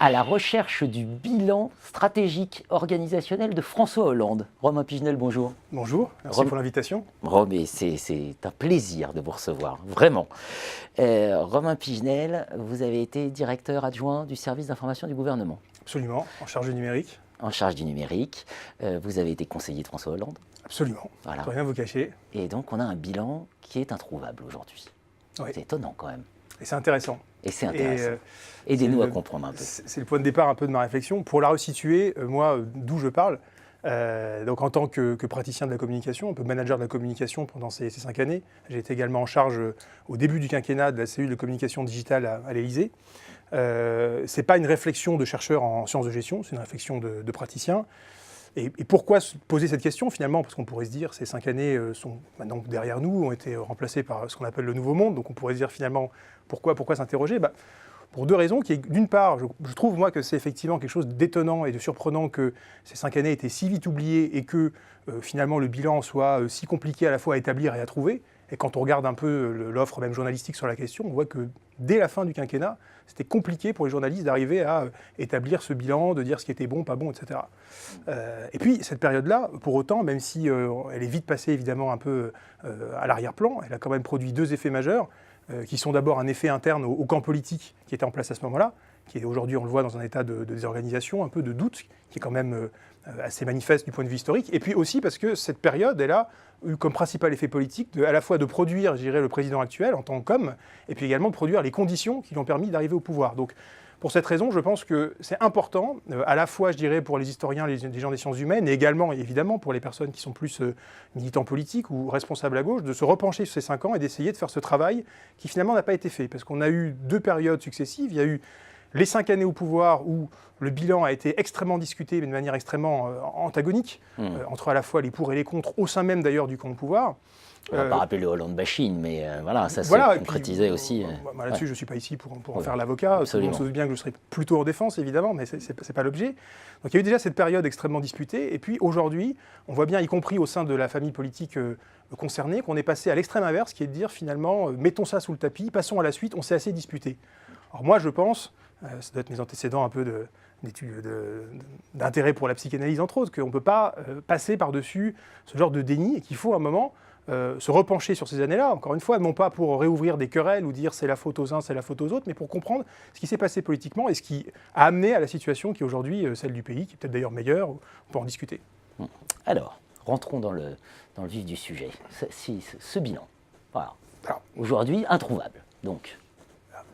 à la recherche du bilan stratégique organisationnel de François Hollande. Romain Pigenel, bonjour. Bonjour, merci pour l'invitation. Mais c'est un plaisir de vous recevoir, vraiment. Romain Pigenel, vous avez été directeur adjoint du service d'information du gouvernement. Absolument, en charge du numérique. En charge du numérique. Vous avez été conseiller de François Hollande. Absolument, voilà. Je ne peux rien vous cacher. Et donc on a un bilan qui est introuvable aujourd'hui. Oui. C'est étonnant quand même. Et c'est intéressant. Et c'est intéressant. Aidez-nous à comprendre un peu. C'est le point de départ un peu de ma réflexion. Pour la resituer, moi, d'où je parle, donc en tant que praticien de la communication, un peu manager de la communication pendant ces 5 années, j'ai été également en charge au début du quinquennat de la cellule de communication digitale à l'Élysée. Ce n'est pas une réflexion de chercheur en sciences de gestion, c'est une réflexion de praticien. Et pourquoi se poser cette question finalement? Parce qu'on pourrait se dire ces 5 années sont maintenant derrière nous, ont été remplacées par ce qu'on appelle le nouveau monde. Donc on pourrait se dire finalement pourquoi s'interroger? Pour 2 raisons. D'une part, je trouve moi que c'est effectivement quelque chose d'étonnant et de surprenant que ces 5 années étaient si vite oubliées et que finalement le bilan soit si compliqué à la fois à établir et à trouver. Et quand on regarde un peu l'offre même journalistique sur la question, on voit que dès la fin du quinquennat, c'était compliqué pour les journalistes d'arriver à établir ce bilan, de dire ce qui était bon, pas bon, etc. Et puis cette période-là, pour autant, même si elle est vite passée évidemment un peu à l'arrière-plan, elle a quand même produit 2 effets majeurs, qui sont d'abord un effet interne au camp politique qui était en place à ce moment-là, qui est aujourd'hui, on le voit, dans un état de désorganisation, un peu de doute, qui est quand même assez manifeste du point de vue historique. Et puis aussi parce que cette période, elle a eu comme principal effet politique à la fois de produire, je dirais, le président actuel en tant qu'homme, et puis également de produire les conditions qui lui ont permis d'arriver au pouvoir. Donc, pour cette raison, je pense que c'est important, à la fois, je dirais, pour les historiens, les gens des sciences humaines, et également, évidemment, pour les personnes qui sont plus militants politiques ou responsables à gauche, de se repencher sur ces 5 ans et d'essayer de faire ce travail qui finalement n'a pas été fait. Parce qu'on a eu 2 périodes successives. Il y a eu les 5 années au pouvoir où le bilan a été extrêmement discuté, mais de manière extrêmement antagonique, entre à la fois les pour et les contre, au sein même d'ailleurs du camp de pouvoir. On ne va pas rappeler le Hollande bashing, mais voilà, ça se concrétisait aussi. Là-dessus, je ne suis pas ici pour en faire l'avocat. On se doute bien que je serai plutôt en défense, évidemment, mais ce n'est pas l'objet. Donc il y a eu déjà cette période extrêmement disputée. Et puis aujourd'hui, on voit bien, y compris au sein de la famille politique concernée, qu'on est passé à l'extrême inverse, qui est de dire finalement, mettons ça sous le tapis, passons à la suite, on s'est assez disputé. Alors moi, je pense, ça doit être mes antécédents un peu d'intérêt pour la psychanalyse, entre autres, qu'on ne peut pas passer par-dessus ce genre de déni et qu'il faut à un moment se repencher sur ces années-là, encore une fois, non pas pour réouvrir des querelles ou dire c'est la faute aux uns, c'est la faute aux autres, mais pour comprendre ce qui s'est passé politiquement et ce qui a amené à la situation qui est aujourd'hui celle du pays, qui est peut-être d'ailleurs meilleure, on peut en discuter. Alors, rentrons dans le vif du sujet. Ce bilan, voilà. Aujourd'hui, introuvable, donc.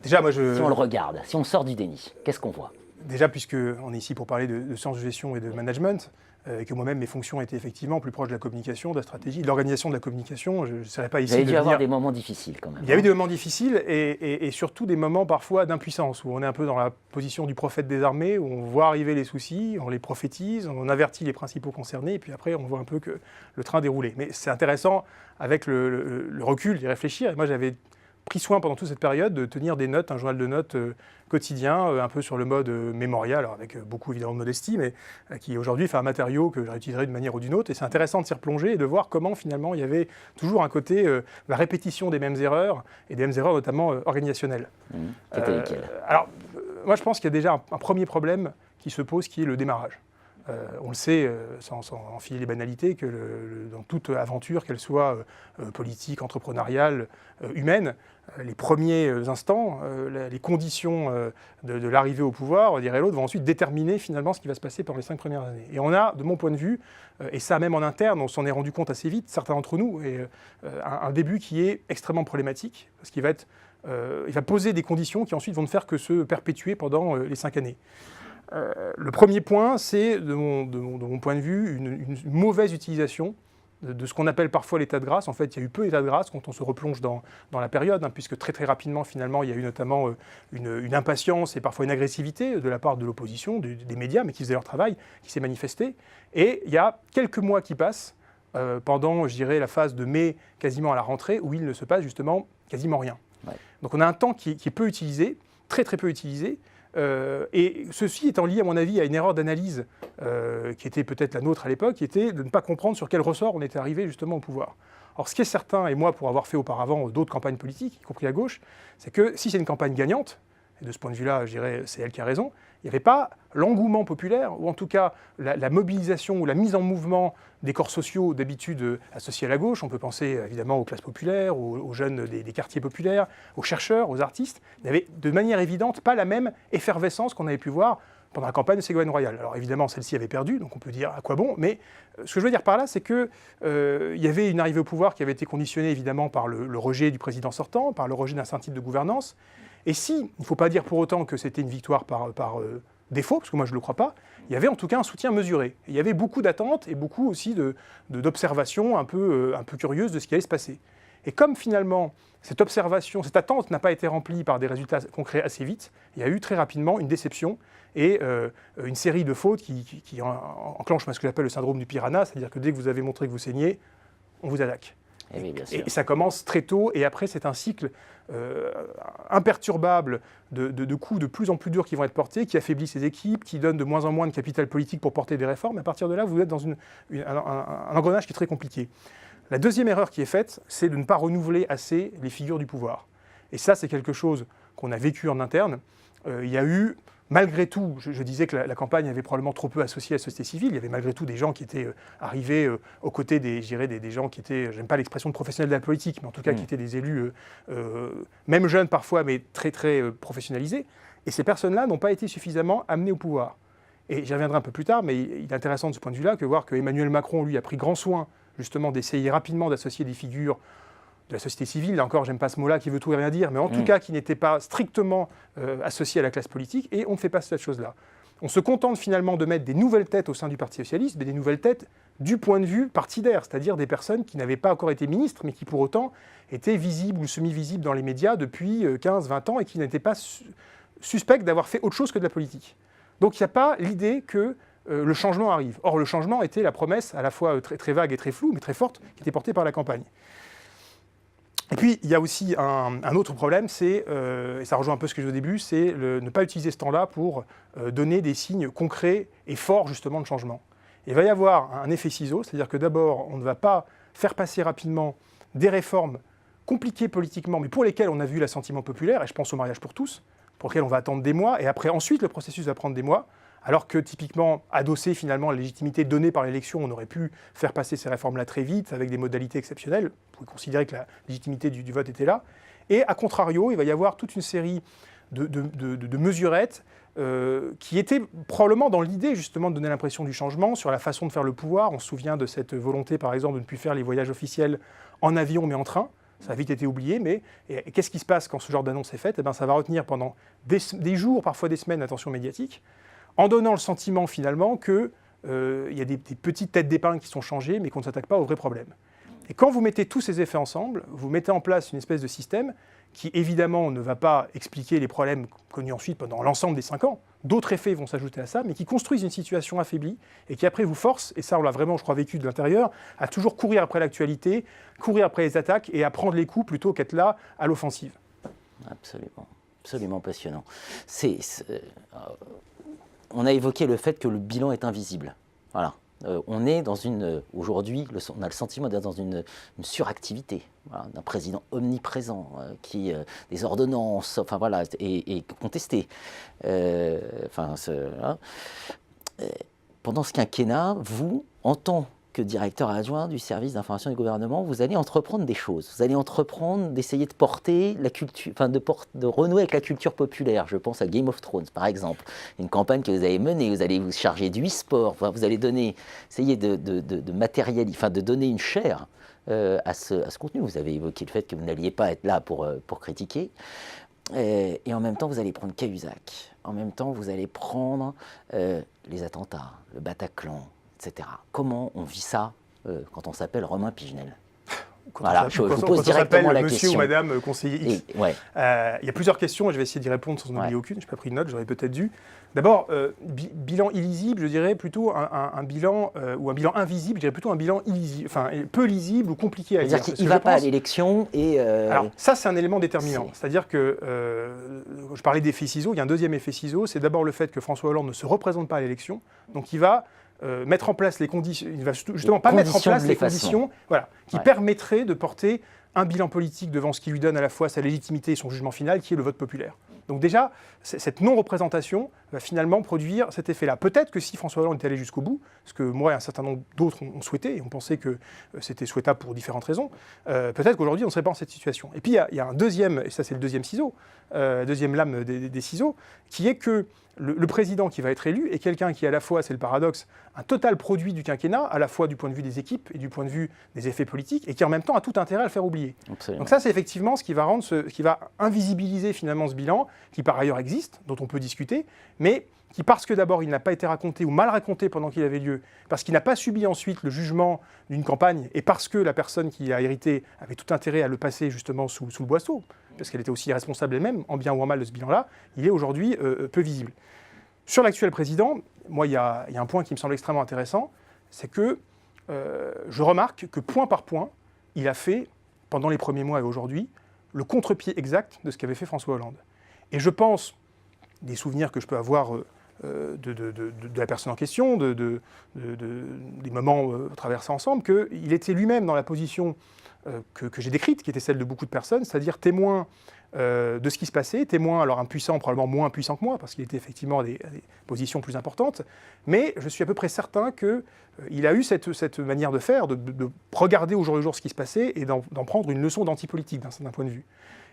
Déjà, moi, si on le regarde, si on sort du déni, qu'est-ce qu'on voit? Déjà, puisqu'on est ici pour parler de sciences de gestion et de management, et que moi-même, mes fonctions étaient effectivement plus proches de la communication, de la stratégie, de l'organisation de la communication, je ne serais pas ici. Vous avez dû avoir des moments difficiles quand même. Il y a eu des moments difficiles et surtout des moments parfois d'impuissance, où on est un peu dans la position du prophète des armées, où on voit arriver les soucis, on les prophétise, on avertit les principaux concernés, et puis après, on voit un peu que le train déroulait. Mais c'est intéressant, avec le recul, d'y réfléchir. Et moi, j'avais pris soin pendant toute cette période de tenir des notes, un journal de notes quotidien, un peu sur le mode mémorial, alors avec beaucoup évidemment de modestie, mais qui aujourd'hui fait un matériau que je réutiliserai d'une manière ou d'une autre. Et c'est intéressant de s'y replonger et de voir comment finalement il y avait toujours un côté, la répétition des mêmes erreurs, et des mêmes erreurs notamment organisationnelles. Alors, moi je pense qu'il y a déjà un premier problème qui se pose, qui est le démarrage. On le sait, sans enfiler les banalités, que dans toute aventure, qu'elle soit politique, entrepreneuriale, humaine, les premiers instants, les conditions de l'arrivée au pouvoir, on dirait l'autre, vont ensuite déterminer finalement ce qui va se passer pendant les 5 premières années. Et on a, de mon point de vue, et ça même en interne, on s'en est rendu compte assez vite, certains d'entre nous, un début qui est extrêmement problématique, parce qu'il va il va poser des conditions qui ensuite vont ne faire que se perpétuer pendant les 5 années. Le premier point, c'est, de mon point de vue, une mauvaise utilisation de ce qu'on appelle parfois l'état de grâce. En fait, il y a eu peu d'état de grâce quand on se replonge dans la période, puisque très très rapidement, finalement, il y a eu notamment une impatience et parfois une agressivité de la part de l'opposition, des médias, mais qui faisaient leur travail, qui s'est manifestée. Et il y a quelques mois qui passent, pendant, je dirais, la phase de mai, quasiment à la rentrée, où il ne se passe justement quasiment rien. Ouais. Donc on a un temps qui est peu utilisé, très très peu utilisé, et ceci étant lié, à mon avis, à une erreur d'analyse qui était peut-être la nôtre à l'époque, qui était de ne pas comprendre sur quel ressort on était arrivé justement au pouvoir. Alors ce qui est certain, et moi pour avoir fait auparavant d'autres campagnes politiques, y compris à gauche, c'est que si c'est une campagne gagnante, et de ce point de vue-là, je dirais, c'est elle qui a raison, il n'y avait pas l'engouement populaire, ou en tout cas la mobilisation ou la mise en mouvement des corps sociaux d'habitude associés à la gauche. On peut penser évidemment aux classes populaires, aux jeunes des quartiers populaires, aux chercheurs, aux artistes. Il n'y avait de manière évidente pas la même effervescence qu'on avait pu voir pendant la campagne de Ségolène Royal. Alors évidemment, celle-ci avait perdu, donc on peut dire à quoi bon, mais ce que je veux dire par là, c'est qu'il y avait une arrivée au pouvoir qui avait été conditionnée évidemment par le rejet du président sortant, par le rejet d'un certain type de gouvernance. Et si, il ne faut pas dire pour autant que c'était une victoire par défaut, parce que moi je ne le crois pas, il y avait en tout cas un soutien mesuré. Et il y avait beaucoup d'attentes et beaucoup aussi d'observations un peu curieuses de ce qui allait se passer. Et comme finalement, cette observation, cette attente n'a pas été remplie par des résultats concrets assez vite, il y a eu très rapidement une déception et une série de fautes qui enclenchent ce que j'appelle le syndrome du piranha, c'est-à-dire que dès que vous avez montré que vous saignez, on vous attaque. Et, oui, bien sûr. Et ça commence très tôt, et après c'est un cycle imperturbable de coups de plus en plus durs qui vont être portés, qui affaiblissent les équipes, qui donnent de moins en moins de capital politique pour porter des réformes. À partir de là, vous êtes dans un engrenage qui est très compliqué. La deuxième erreur qui est faite, c'est de ne pas renouveler assez les figures du pouvoir. Et ça, c'est quelque chose qu'on a vécu en interne. Il y a eu, malgré tout, je disais que la campagne avait probablement trop peu associé à la société civile. Il y avait malgré tout des gens qui étaient arrivés aux côtés des gens qui étaient, j'aime pas l'expression de professionnels de la politique, mais en tout cas qui étaient des élus, même jeunes parfois, mais très très professionnalisés. Et ces personnes-là n'ont pas été suffisamment amenées au pouvoir. Et j'y reviendrai un peu plus tard, mais il est intéressant de ce point de vue-là que voir que Emmanuel Macron, lui, a pris grand soin justement d'essayer rapidement d'associer des figures de la société civile, là encore, j'aime pas ce mot-là qui veut tout et rien dire, mais en tout cas qui n'était pas strictement associé à la classe politique, et on ne fait pas cette chose-là. On se contente finalement de mettre des nouvelles têtes au sein du Parti socialiste, mais des nouvelles têtes du point de vue partidaire, c'est-à-dire des personnes qui n'avaient pas encore été ministres, mais qui pour autant étaient visibles ou semi-visibles dans les médias depuis 15-20 ans et qui n'étaient pas suspects d'avoir fait autre chose que de la politique. Donc il n'y a pas l'idée que le changement arrive. Or, le changement était la promesse à la fois très, très vague et très floue, mais très forte, qui était portée par la campagne. Et puis, il y a aussi un autre problème, c'est, et ça rejoint un peu ce que j'ai dit au début, c'est ne pas utiliser ce temps-là pour donner des signes concrets et forts, justement, de changement. Il va y avoir un effet ciseau, c'est-à-dire que d'abord, on ne va pas faire passer rapidement des réformes compliquées politiquement, mais pour lesquelles on a vu l'assentiment populaire, et je pense au mariage pour tous, pour lesquelles on va attendre des mois, et après, ensuite, le processus va prendre des mois. Alors que typiquement, adossé finalement à la légitimité donnée par l'élection, on aurait pu faire passer ces réformes-là très vite, avec des modalités exceptionnelles. Vous pouvez considérer que la légitimité du vote était là. Et à contrario, il va y avoir toute une série de mesurettes qui étaient probablement dans l'idée justement de donner l'impression du changement sur la façon de faire le pouvoir. On se souvient de cette volonté, par exemple, de ne plus faire les voyages officiels en avion mais en train. Ça a vite été oublié, mais qu'est-ce qui se passe quand ce genre d'annonce est faite ? Ça va retenir pendant des jours, parfois des semaines, l'attention médiatique, en donnant le sentiment finalement qu'il y a des petites têtes d'épingle qui sont changées, mais qu'on ne s'attaque pas au vrai problème. Et quand vous mettez tous ces effets ensemble, vous mettez en place une espèce de système qui évidemment ne va pas expliquer les problèmes connus ensuite pendant l'ensemble des 5 ans. D'autres effets vont s'ajouter à ça, mais qui construisent une situation affaiblie et qui après vous force, et ça on l'a vraiment je crois vécu de l'intérieur, à toujours courir après l'actualité, courir après les attaques et à prendre les coups plutôt qu'être là à l'offensive. Absolument, absolument passionnant. On a évoqué le fait que le bilan est invisible. Voilà. On est dans aujourd'hui, on a le sentiment d'être dans une suractivité, voilà, d'un président omniprésent qui, des ordonnances, enfin voilà, est contesté. Pendant ce quinquennat, vous, en tant que directeur adjoint du service d'information du gouvernement, vous allez entreprendre des choses. Vous allez entreprendre d'essayer de porter la culture, de renouer avec la culture populaire. Je pense à Game of Thrones, par exemple. Une campagne que vous avez menée, vous allez vous charger du e-sport, vous allez essayer de matérialiser, de donner une chair à ce contenu. Vous avez évoqué le fait que vous n'alliez pas être là pour critiquer. Et en même temps, vous allez prendre Cahuzac. En même temps, vous allez prendre les attentats, le Bataclan, etc. Comment on vit ça quand on s'appelle Romain Pigenel ? Voilà, je vous pose directement la question. Monsieur ou Madame conseiller X. Il y a plusieurs questions et je vais essayer d'y répondre sans en oublier aucune. Je n'ai pas pris de note, j'aurais peut-être dû. D'abord, bilan illisible, je dirais plutôt un bilan, ou un bilan invisible, je dirais plutôt un bilan illisible, peu lisible ou compliqué à lire. C'est-à-dire qu'il ne va pas à l'élection et... Alors ça, c'est un élément déterminant. C'est-à-dire que, je parlais d'effet ciseau, il y a un deuxième effet ciseau, c'est d'abord le fait que François Hollande ne se représente pas à l'élection, donc il va mettre en place les conditions, il ne va justement pas mettre en place les conditions qui permettraient de porter un bilan politique devant ce qui lui donne à la fois sa légitimité et son jugement final, qui est le vote populaire. Donc déjà, cette non-représentation va finalement produire cet effet-là. Peut-être que si François Hollande était allé jusqu'au bout, ce que moi et un certain nombre d'autres ont souhaité, et on pensait que c'était souhaitable pour différentes raisons, peut-être qu'aujourd'hui on ne serait pas en cette situation. Et puis il y a un deuxième, et ça c'est le deuxième ciseau, deuxième lame des ciseaux, qui est que le président qui va être élu est quelqu'un qui, à la fois, c'est le paradoxe, un total produit du quinquennat, à la fois du point de vue des équipes et du point de vue des effets politiques, et qui en même temps a tout intérêt à le faire oublier. Absolument. Donc ça, c'est effectivement ce qui va qui va invisibiliser finalement ce bilan, qui par ailleurs existe, dont on peut discuter, mais qui, parce que d'abord il n'a pas été raconté ou mal raconté pendant qu'il avait lieu, parce qu'il n'a pas subi ensuite le jugement d'une campagne, et parce que la personne qui a hérité avait tout intérêt à le passer justement sous le boisseau, parce qu'elle était aussi responsable elle-même, en bien ou en mal de ce bilan-là, il est aujourd'hui peu visible. Sur l'actuel président, moi, il y a un point qui me semble extrêmement intéressant, c'est que je remarque que point par point, il a fait, pendant les premiers mois et aujourd'hui, le contre-pied exact de ce qu'avait fait François Hollande. Et je pense, des souvenirs que je peux avoir de la personne en question, des moments traversés ensemble, qu'il était lui-même dans la position que j'ai décrite, qui était celle de beaucoup de personnes, c'est-à-dire témoin de ce qui se passait, témoin, alors impuissant, probablement moins impuissant que moi, parce qu'il était effectivement à des positions plus importantes, mais je suis à peu près certain qu'il a eu cette manière de faire, de regarder au jour le jour ce qui se passait et d'en prendre une leçon d'antipolitique d'un certain point de vue.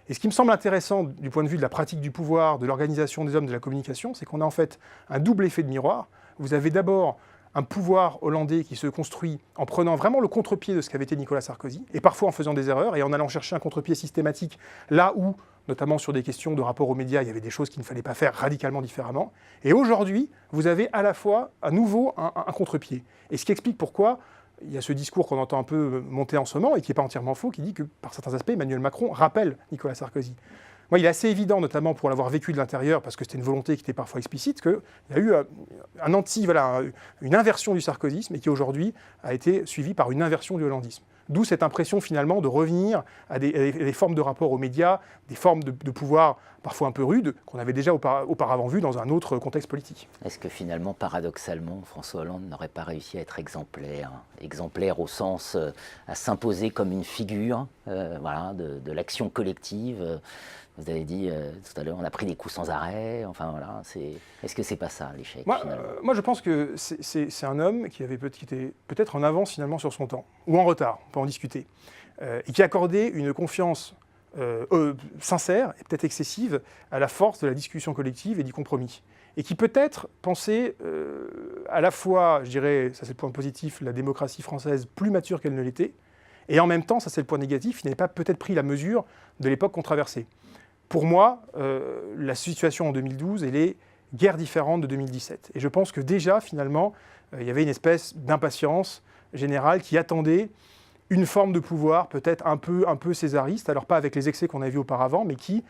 Et ce qui me semble intéressant du point de vue de la pratique du pouvoir, de l'organisation des hommes, de la communication, c'est qu'on a en fait un double effet de miroir. Vous avez d'abord un pouvoir hollandais qui se construit en prenant vraiment le contre-pied de ce qu'avait été Nicolas Sarkozy, et parfois en faisant des erreurs, et en allant chercher un contre-pied systématique là où, notamment sur des questions de rapport aux médias, il y avait des choses qu'il ne fallait pas faire radicalement différemment. Et aujourd'hui, vous avez à la fois à nouveau un contre-pied. Et ce qui explique pourquoi il y a ce discours qu'on entend un peu monter en ce moment, et qui n'est pas entièrement faux, qui dit que par certains aspects, Emmanuel Macron rappelle Nicolas Sarkozy. Moi, il est assez évident, notamment pour l'avoir vécu de l'intérieur, parce que c'était une volonté qui était parfois explicite, qu'il y a eu une inversion du sarkozysme et qui aujourd'hui a été suivie par une inversion du hollandisme. D'où cette impression finalement de revenir à des formes de rapport aux médias, des formes de pouvoir parfois un peu rudes, qu'on avait déjà auparavant vues dans un autre contexte politique. Est-ce que finalement, paradoxalement, François Hollande n'aurait pas réussi à être exemplaire, exemplaire au sens à s'imposer comme une figure de l'action collective Vous avez dit tout à l'heure, on a pris des coups sans arrêt. Enfin voilà, est-ce que c'est pas ça l'échec moi, je pense que c'est un homme qui était peut-être en avance finalement sur son temps, ou en retard, on peut en discuter, et qui accordait une confiance sincère et peut-être excessive à la force de la discussion collective et du compromis. Et qui peut-être pensait à la fois, je dirais, ça c'est le point positif, la démocratie française plus mature qu'elle ne l'était, et en même temps, ça c'est le point négatif, il n'avait pas peut-être pris la mesure de l'époque qu'on traversait. Pour moi, la situation en 2012, elle est guère différente de 2017. Et je pense que déjà, finalement, il y avait une espèce d'impatience générale qui attendait une forme de pouvoir peut-être un peu césariste, alors pas avec les excès qu'on a vus auparavant, mais qui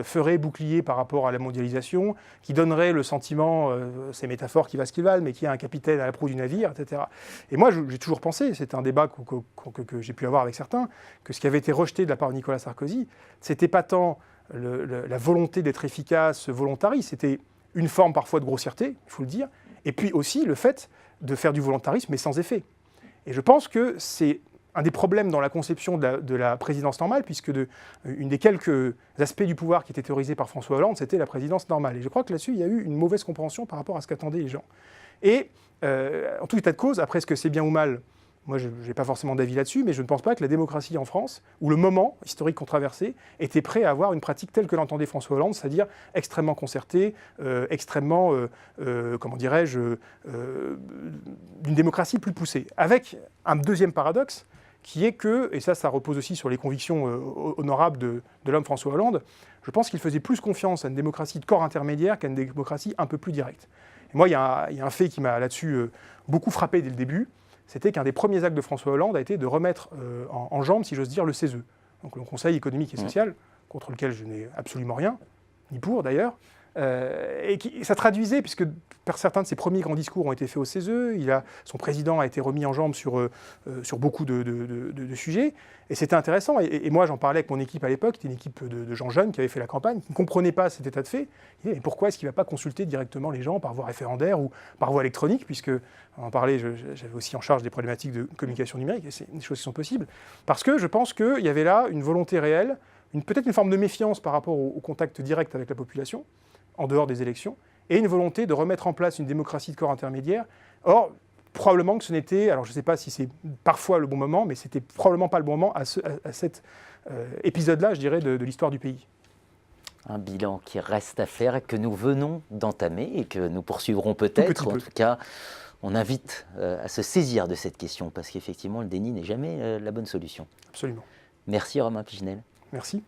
ferait bouclier par rapport à la mondialisation, qui donnerait le sentiment, c'est métaphore qui va ce qu'il valent, mais qui a un capitaine à la proue du navire, etc. Et moi, j'ai toujours pensé, c'est un débat que j'ai pu avoir avec certains, que ce qui avait été rejeté de la part de Nicolas Sarkozy, c'était pas tant la volonté d'être efficace, volontariste, c'était une forme parfois de grossièreté, il faut le dire, et puis aussi le fait de faire du volontarisme, mais sans effet. Et je pense que c'est un des problèmes dans la conception de la présidence normale, puisque une des quelques aspects du pouvoir qui était théorisé par François Hollande, c'était la présidence normale. Et je crois que là-dessus, il y a eu une mauvaise compréhension par rapport à ce qu'attendaient les gens. Et en tout état de cause, après, est-ce que c'est bien ou mal ? Moi, je n'ai pas forcément d'avis là-dessus, mais je ne pense pas que la démocratie en France, ou le moment historique qu'on traversait, était prêt à avoir une pratique telle que l'entendait François Hollande, c'est-à-dire extrêmement concertée, extrêmement, comment dirais-je, d'une démocratie plus poussée. Avec un deuxième paradoxe, qui est que, et ça repose aussi sur les convictions honorables de l'homme François Hollande, je pense qu'il faisait plus confiance à une démocratie de corps intermédiaire qu'à une démocratie un peu plus directe. Et moi, il y a un fait qui m'a là-dessus beaucoup frappé dès le début, c'était qu'un des premiers actes de François Hollande a été de remettre en jambes, si j'ose dire, le CESE, donc le Conseil économique et social, contre lequel je n'ai absolument rien, ni pour d'ailleurs, et ça traduisait, puisque certains de ses premiers grands discours ont été faits au CESE, son président a été remis en jambes sur beaucoup de sujets, et c'était intéressant. Et moi, j'en parlais avec mon équipe à l'époque, c'était une équipe de gens jeunes qui avaient fait la campagne, qui ne comprenaient pas cet état de fait. Ils disaient, mais pourquoi est-ce qu'il ne va pas consulter directement les gens par voie référendaire ou par voie électronique, puisque, on en parlait, j'avais aussi en charge des problématiques de communication numérique, et c'est des choses qui sont possibles, parce que je pense qu'il y avait là une volonté réelle, peut-être une forme de méfiance par rapport au contact direct avec la population, en dehors des élections, et une volonté de remettre en place une démocratie de corps intermédiaire. Or, probablement que ce n'était, alors je ne sais pas si c'est parfois le bon moment, mais c'était probablement pas le bon moment à cet épisode-là, je dirais, de l'histoire du pays. Un bilan qui reste à faire, que nous venons d'entamer et que nous poursuivrons peut-être. En tout cas, on invite à se saisir de cette question parce qu'effectivement, le déni n'est jamais la bonne solution. Absolument. Merci Romain Pigenel. Merci.